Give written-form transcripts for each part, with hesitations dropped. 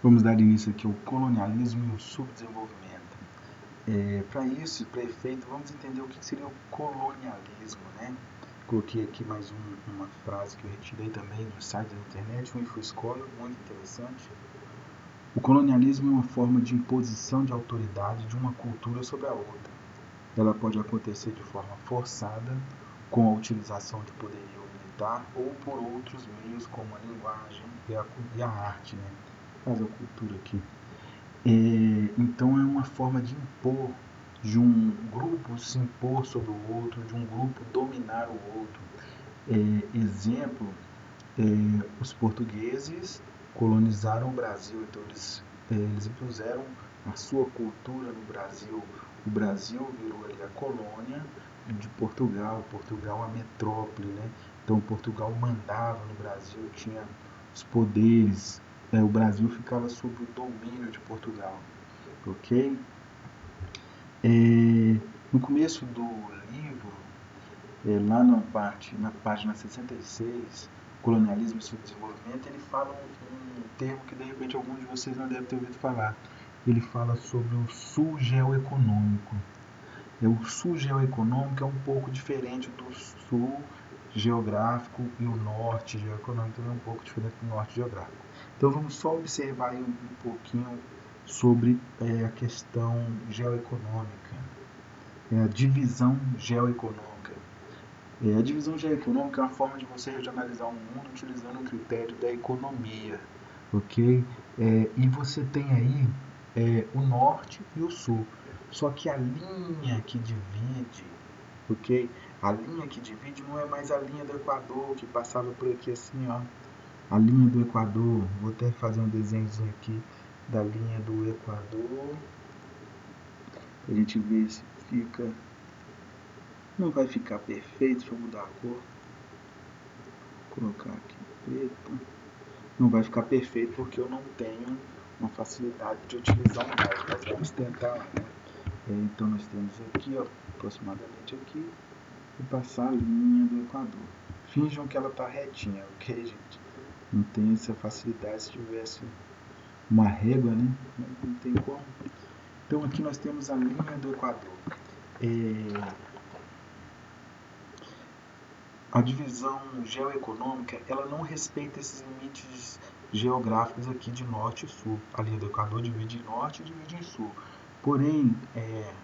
Vamos dar início aqui ao colonialismo e o subdesenvolvimento. Para isso, para efeito, vamos entender o que seria o colonialismo, né? Coloquei aqui mais uma frase que eu retirei também do site da internet, um InfoScholar, muito interessante. O colonialismo é uma forma de imposição de autoridade de uma cultura sobre a outra. Ela pode acontecer de forma forçada, com a utilização de poderio militar ou por outros meios como a linguagem e a arte, né? Faz a cultura aqui. Então é uma forma de impor, de um grupo se impor sobre o outro, de um grupo dominar o outro. Exemplo, os portugueses colonizaram o Brasil, então eles impuseram a sua cultura no Brasil. O Brasil virou ali a colônia de Portugal, Portugal a metrópole, né? Então Portugal mandava no Brasil, tinha os poderes, o Brasil ficava sob o domínio de Portugal, ok? No começo do livro, lá na página 66, Colonialismo e Subdesenvolvimento, ele fala um termo que de repente alguns de vocês não devem ter ouvido falar. Ele fala sobre o sul geoeconômico. O sul geoeconômico é um pouco diferente do sul geográfico e o norte geoeconômico também é um pouco diferente do norte geográfico. Então vamos só observar aí um pouquinho sobre a questão geoeconômica, a divisão geoeconômica. A divisão geoeconômica é uma forma de você regionalizar o mundo utilizando o critério da economia, ok? E você tem aí o norte e o sul. Só que a linha que divide, ok? A linha que divide não é mais a linha do Equador que passava por aqui assim, ó. A linha do Equador, vou até fazer um desenhozinho aqui da linha do Equador. A gente vê se fica. Não vai ficar perfeito, deixa eu mudar a cor. Vou colocar aqui preta. Não vai ficar perfeito porque eu não tenho uma facilidade de utilizar um mouse, mas vamos tentar lá, né? Então nós temos aqui, ó, aproximadamente aqui, e passar a linha do Equador. Finjam que ela está retinha, ok, gente? Não tem essa facilidade se tivesse uma régua, né? Mas não tem como. Então aqui nós temos a linha do Equador. A divisão geoeconômica, ela não respeita esses limites geográficos aqui de norte e sul. A linha do Equador divide em norte e divide em sul. Porém,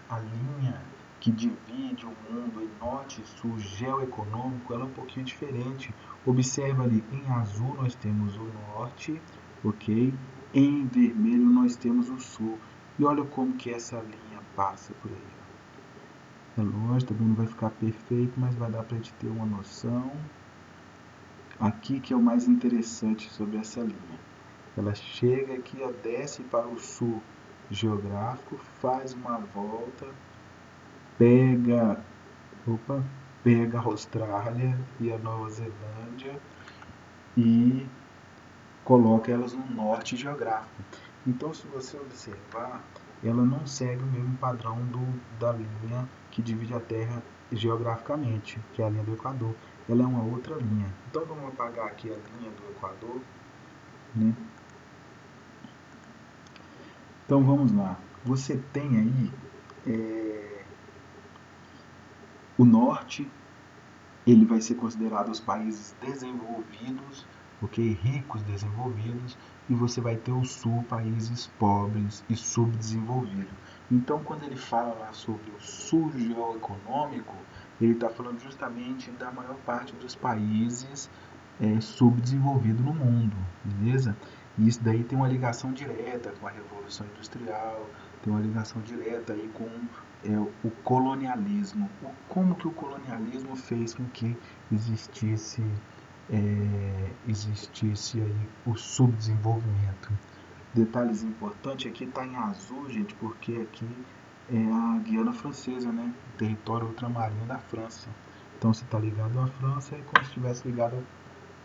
a linha que divide o mundo em norte e sul geoeconômico, ela é um pouquinho diferente. Observa ali, em azul nós temos o norte, ok? Em vermelho nós temos o sul. E olha como que essa linha passa por aí. É lógico, também não vai ficar perfeito, mas vai dar para a gente ter uma noção. Aqui que é o mais interessante sobre essa linha. Ela chega aqui, ó, desce para o sul geográfico, faz uma volta, pega a Austrália e a Nova Zelândia e coloca elas no norte geográfico. Então, se você observar, ela não segue o mesmo padrão da linha que divide a Terra geograficamente, que é a linha do Equador. Ela é uma outra linha. Então, vamos apagar aqui a linha do Equador, né? Então, vamos lá. Você tem aí o norte, ele vai ser considerado os países desenvolvidos, ok? Ricos, desenvolvidos, e você vai ter o sul, países pobres e subdesenvolvidos. Então, quando ele fala lá sobre o sul geoeconômico, ele está falando justamente da maior parte dos países subdesenvolvidos no mundo, beleza? E isso daí tem uma ligação direta com a Revolução Industrial, tem uma ligação direta aí com o colonialismo. Como que o colonialismo fez com que existisse aí o subdesenvolvimento. Detalhes importantes, aqui está em azul, gente, porque aqui é a Guiana Francesa, né? O território ultramarino da França. Então, se está ligado à França, é como se estivesse ligado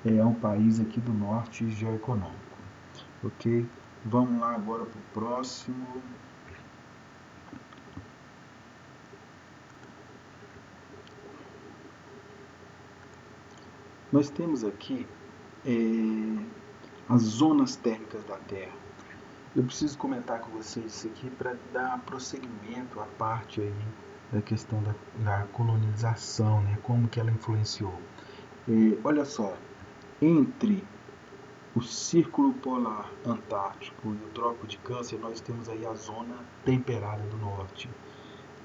a um país aqui do norte geoeconômico. Ok? Vamos lá agora para o próximo. Nós temos aqui as zonas térmicas da Terra. eu preciso comentar com vocês isso aqui para dar prosseguimento à parte aí da questão da colonização, né? Como que ela influenciou. Olha só, entre o Círculo Polar Antártico e o Trópico de Câncer, nós temos aí a zona temperada do norte.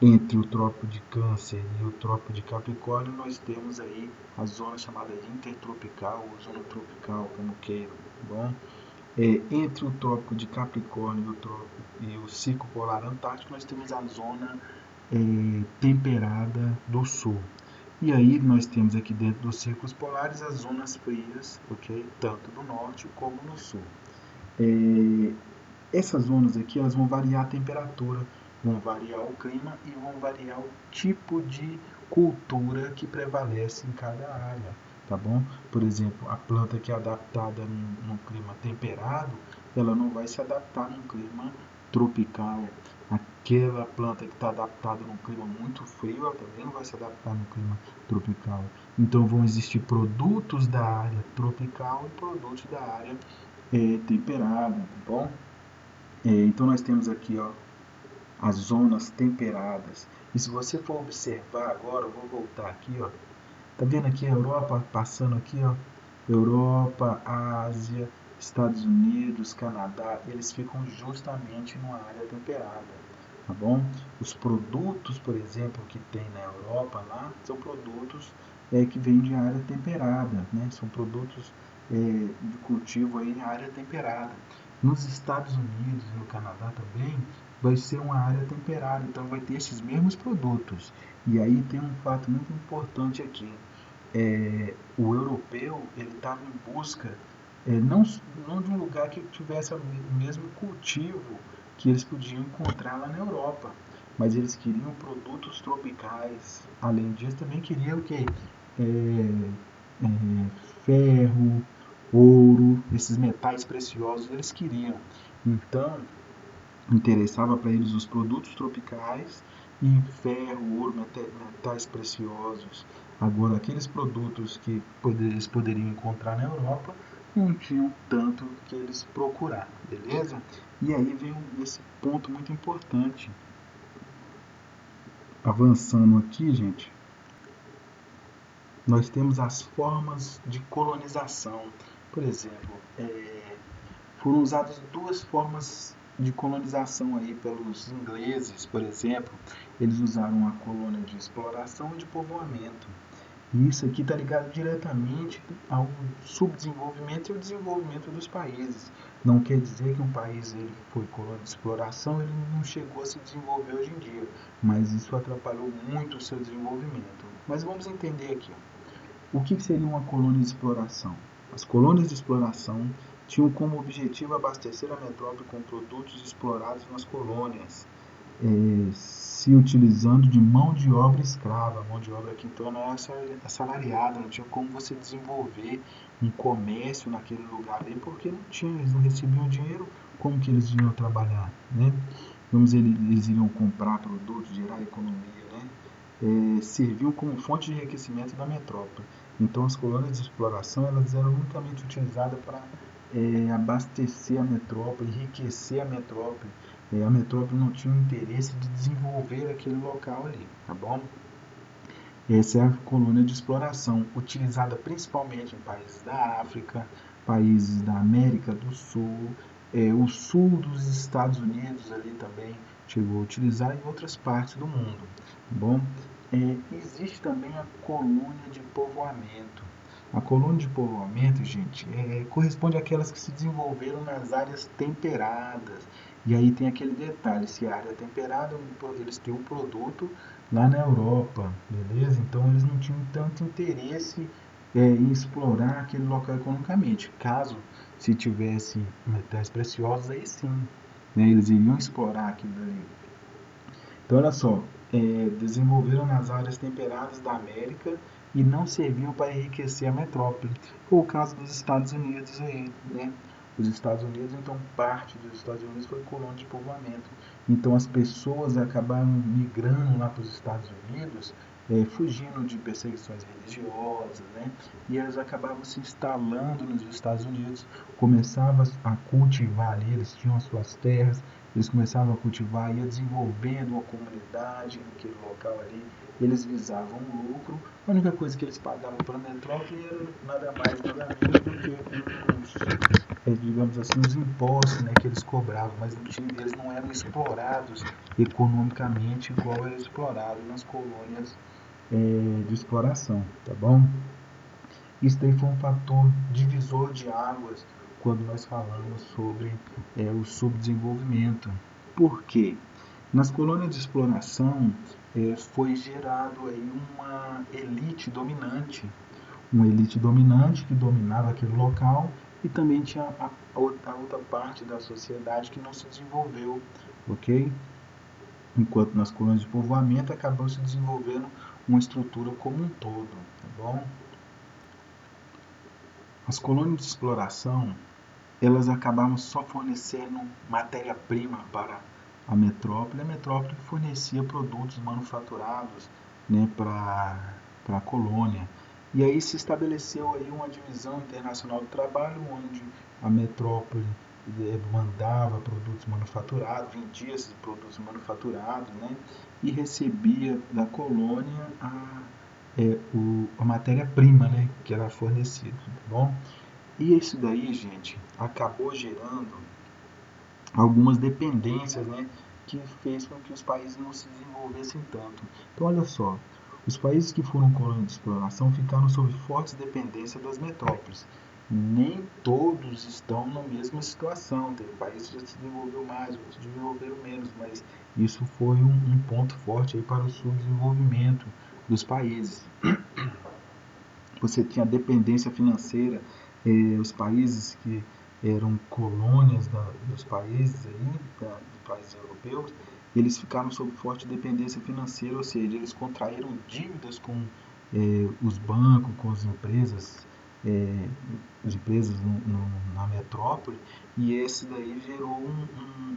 Entre o Trópico de Câncer e o Trópico de Capricórnio, nós temos aí a zona chamada intertropical ou zona tropical, como queiram, tá bom? Entre o Trópico de Capricórnio e o Círculo Polar Antártico, nós temos a zona temperada do sul. E aí nós temos aqui dentro dos círculos polares as zonas frias, ok? Tanto do norte como no sul. Essas zonas aqui elas vão variar a temperatura, vão variar o clima e vão variar o tipo de cultura que prevalece em cada área, tá bom? Por exemplo, a planta que é adaptada num clima temperado, ela não vai se adaptar num clima tropical. Aquela planta que está adaptada num clima muito frio, ela também não vai se adaptar num clima tropical. Então vão existir produtos da área tropical e produtos da área temperada, tá bom? Então nós temos aqui, ó, as zonas temperadas. E se você for observar agora, eu vou voltar aqui, ó. Tá vendo aqui a Europa passando aqui, ó? Europa, Ásia, Estados Unidos, Canadá, eles ficam justamente numa área temperada, tá bom? Os produtos, por exemplo, que tem na Europa lá, são produtos que vêm de área temperada, né? São produtos de cultivo aí em área temperada. Nos Estados Unidos e no Canadá também vai ser uma área temperada, então vai ter esses mesmos produtos. E aí tem um fato muito importante aqui. O europeu ele estava em busca não de um lugar que tivesse o mesmo cultivo que eles podiam encontrar lá na Europa, mas eles queriam produtos tropicais. Além disso, também queriam o quê? Ferro, ouro, esses metais preciosos eles queriam. Então, interessava para eles os produtos tropicais e ferro, ouro, metais preciosos. Agora, aqueles produtos que eles poderiam encontrar na Europa não tinham tanto que eles procuraram, beleza? E aí vem esse ponto muito importante. Avançando aqui, gente, nós temos as formas de colonização. Por exemplo, foram usadas duas formas de colonização aí pelos ingleses, por exemplo. Eles usaram a colônia de exploração e de povoamento. E isso aqui está ligado diretamente ao subdesenvolvimento e ao desenvolvimento dos países. Não quer dizer que um país ele foi colônia de exploração, ele não chegou a se desenvolver hoje em dia, mas isso atrapalhou muito o seu desenvolvimento. Mas vamos entender aqui. O que seria uma colônia de exploração? As colônias de exploração tinham como objetivo abastecer a metrópole com produtos explorados nas colônias, se utilizando de mão de obra escrava. A mão de obra aqui então não era assalariada, não tinha como você desenvolver um comércio naquele lugar ali, porque não tinha, eles não recebiam dinheiro, como que eles iam trabalhar, né? Eles iriam comprar produtos, gerar economia, né? Serviam como fonte de enriquecimento da metrópole. Então as colônias de exploração elas eram unicamente utilizadas para abastecer a metrópole, enriquecer a metrópole. A metrópole não tinha o interesse de desenvolver aquele local ali, tá bom? Essa é a colônia de exploração, utilizada principalmente em países da África, países da América do Sul, o sul dos Estados Unidos ali também chegou a utilizar em outras partes do mundo, tá bom? Existe também a colônia de povoamento. A colônia de povoamento, gente, corresponde àquelas que se desenvolveram nas áreas temperadas. E aí tem aquele detalhe, se a área é temperada, eles têm um produto lá na Europa, beleza? Então eles não tinham tanto interesse em explorar aquele local economicamente. Caso se tivesse metais preciosos, aí sim, né, eles iriam explorar aquilo ali. Então olha só, desenvolveram nas áreas temperadas da América e não serviam para enriquecer a metrópole. Foi o caso dos Estados Unidos aí, né? Os Estados Unidos, então parte dos Estados Unidos foi colônia de povoamento. Então as pessoas acabaram migrando lá para os Estados Unidos fugindo de perseguições religiosas, né? E eles acabavam se instalando nos Estados Unidos, começavam a cultivar ali, eles tinham as suas terras, eles começavam a cultivar, ia desenvolvendo uma comunidade naquele local ali, eles visavam um lucro, a única coisa que eles pagavam para a metrópole era nada mais, nada menos do que digamos assim, os impostos, né, que eles cobravam, mas eles não eram explorados economicamente igual era explorado nas colônias de exploração, tá bom? Isso daí foi um fator divisor de águas quando nós falamos sobre o subdesenvolvimento. Por quê? Nas colônias de exploração foi gerado aí uma elite dominante que dominava aquele local e também tinha a outra parte da sociedade que não se desenvolveu, ok? Enquanto nas colônias de povoamento acabou se desenvolvendo uma estrutura como um todo, tá bom? As colônias de exploração, elas acabavam só fornecendo matéria-prima para a metrópole fornecia produtos manufaturados, né, para a colônia. E aí se estabeleceu aí uma divisão internacional do trabalho, onde a metrópole mandava produtos manufaturados, vendia esses produtos manufaturados, né, e recebia da colônia a matéria-prima, né, que era fornecida, tá bom? E isso daí, gente, acabou gerando algumas dependências, né, que fez com que os países não se desenvolvessem tanto. Então, olha só, os países que foram colônias de exploração ficaram sob forte dependência das metrópoles. Nem todos estão na mesma situação. Tem países que já se desenvolveu mais, outros desenvolveram menos, mas isso foi um ponto forte aí para o subdesenvolvimento dos países. Você tinha dependência financeira, os países que eram colônias dos países aí, dos países europeus, eles ficaram sob forte dependência financeira, ou seja, eles contraíram dívidas com os bancos, com as empresas na metrópole, e esse daí gerou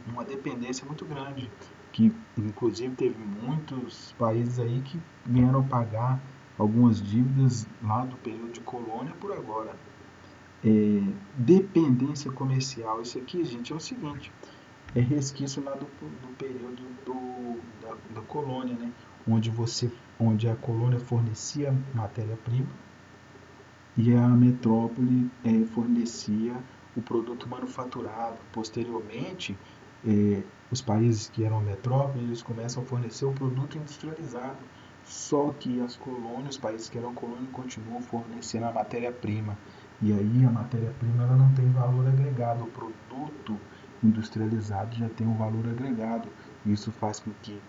uma dependência muito grande, que inclusive teve muitos países aí que vieram pagar algumas dívidas lá do período de colônia por agora. Dependência comercial, isso aqui, gente, é o seguinte, é resquício lá do período da colônia, né? Onde a colônia fornecia matéria-prima e a metrópole fornecia o produto manufaturado. Posteriormente, os países que eram metrópole, eles começam a fornecer o produto industrializado. Só que as colônias, os países que eram colônia, continuam fornecendo a matéria-prima. E aí a matéria-prima ela não tem valor agregado. O produto industrializado já tem um valor agregado. Isso faz com que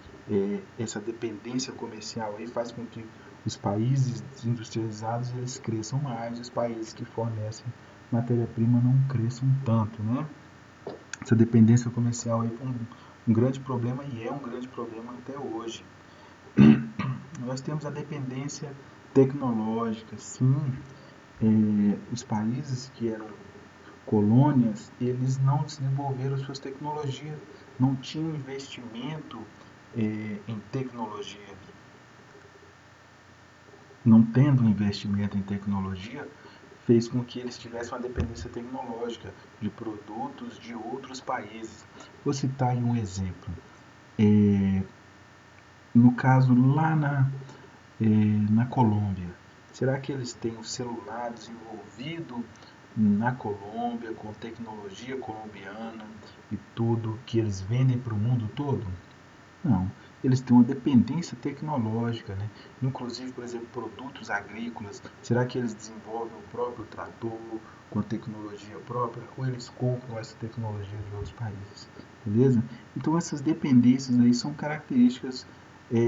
essa dependência comercial aí faz com que os países industrializados eles cresçam mais, os países que fornecem matéria-prima não cresçam tanto, né? Essa dependência comercial aí foi um grande problema e é um grande problema até hoje. Nós temos a dependência tecnológica, sim. Os países que eram colônias, eles não desenvolveram suas tecnologias, não tinham investimento em tecnologia. Não tendo investimento em tecnologia, fez com que eles tivessem uma dependência tecnológica de produtos de outros países. Vou citar aí um exemplo. No caso lá na Colômbia, será que eles têm um celular desenvolvido na Colômbia, com tecnologia colombiana e tudo que eles vendem para o mundo todo? Não, eles têm uma dependência tecnológica, né? Inclusive, por exemplo, produtos agrícolas. Será que eles desenvolvem o próprio trator com a tecnologia própria ou eles compram essa tecnologia de outros países? Beleza? Então, essas dependências aí são características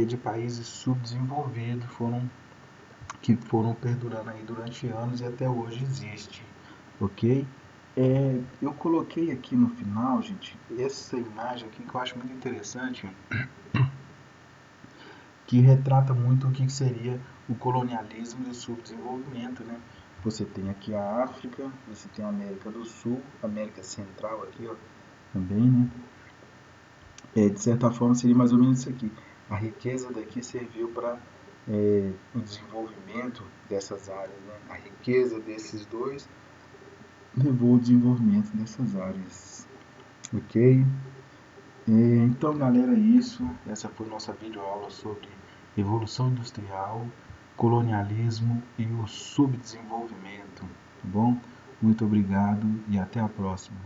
de países subdesenvolvidos que foram perdurando aí durante anos e até hoje existe, ok? Eu coloquei aqui no final, gente, essa imagem aqui que eu acho muito interessante, que retrata muito o que seria o colonialismo e o subdesenvolvimento, né? Você tem aqui a África, você tem a América do Sul, América Central aqui, ó, também, né? De certa forma seria mais ou menos isso aqui. A riqueza daqui serviu para o desenvolvimento dessas áreas, né? A riqueza desses dois levou ao desenvolvimento dessas áreas, ok? Então, galera, é isso. Essa foi nossa videoaula sobre Revolução Industrial, colonialismo e o subdesenvolvimento, tá bom? Muito obrigado e até a próxima.